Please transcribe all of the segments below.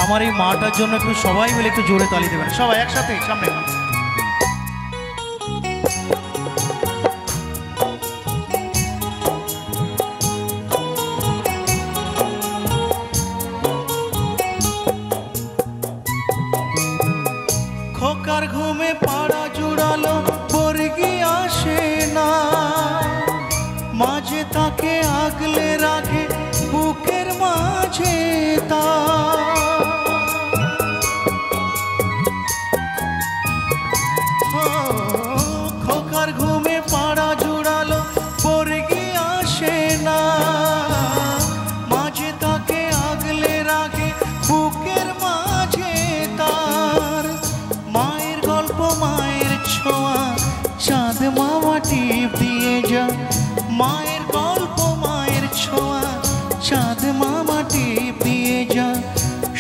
আমার এই মাটার জন্য একটু সবাই মিলে একটু জোরে তালি দেবেন, সবাই একসাথে সামনে। খোকার ঘুমে পাড়া জুড়ালো বর্গি আসে না, মাঝে তাকে আগলে রাখে বুকের মাঝে তা। খোকার ঘুমে পাড়া জুড়ালো বর্গি আসে না, মাঝে তাকে আগলে রাখে বুকের মাঝে তার। মায়ের গল্প মায়ের ছোঁয়া চাঁদ মামা টিপ দিয়ে যা, মায়ের গল্প মায়ের ছোঁয়া চাঁদ মামা টিপ দিয়ে যা।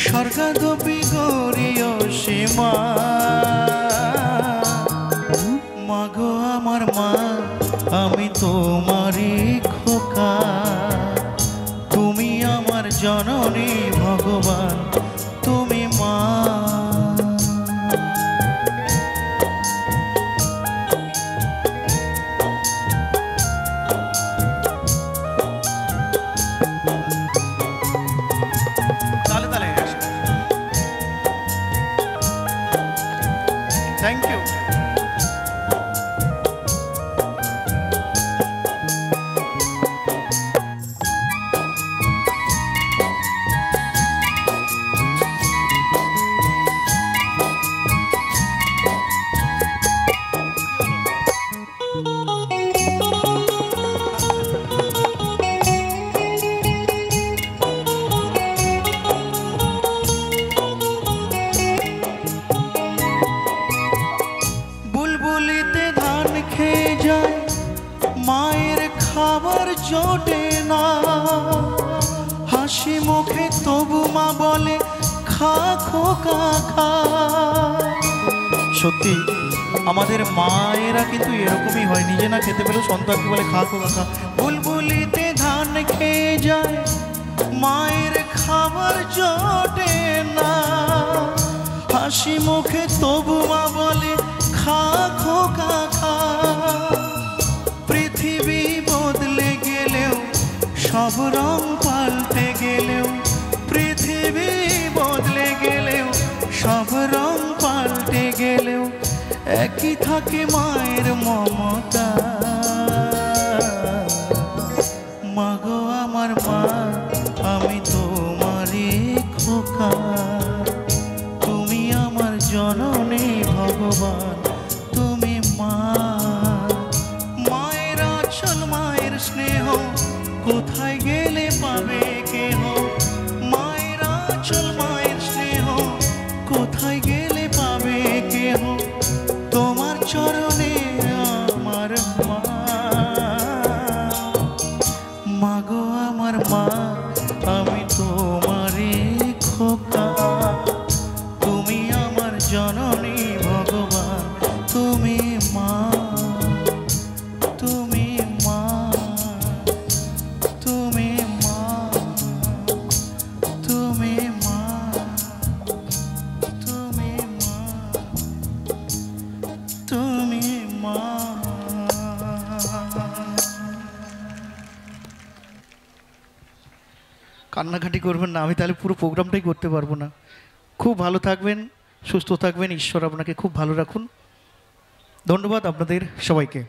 স্বর্গাদপি গৌরীয় সীমা, মাগো আমার মা আমি তোমারই খোকা, তুমি আমার জননী ভগবান তুমি মা। Thank you. বুলবুলিতে ধান খেয়ে যায় মায়ের খাবার জোটে না, হাসি মুখে তবু মা বলে খা খোকা খা। সত্যি আমাদের মায়েরা কিন্তু এরকমই হয়, নিজে না খেতে পেলেও সন্তানকে বলে খা খোকা খা। বুলবুলিতে ধান খেয়ে যায় মায়ের খাবার জোটে না, হাসি মুখে তবু মা বলে খা খোকা খা। পৃথিবী বদলে গেলেও সব রং পাল্টে গেলেও, পৃথিবী বদলে গেলেও সব রং পাল্টে গেলেও একই থাকে মায়ের মমতা। মাগো আমার মা আমি তোমারই খোকা, তুমি আমার জননী ভগবান তুমি মা। মায়ের আঁচল মায়ের স্নেহ কোথায় গেলে পাবে কেহ, মায়ের আঁচল মায়ের স্নেহ কোথায় গেলে পাবে কেহ। তোমার চরণে আমার মা, মাগো আমার মা আমি তোমারই খোকা, তুমি আমার জননী ভগবান তুমি মা। তুমি মা, তুমি মা, তুমি মা, তুমি মা, তুমি মা। কান্নাকাটি করবেন না, আমি তাহলে পুরো প্রোগ্রামটাই করতে পারবো না। খুব ভালো থাকবেন, সুস্থ থাকবেন, ঈশ্বর আপনাকে খুব ভালো রাখুন। ধন্যবাদ আপনাদের সবাইকে।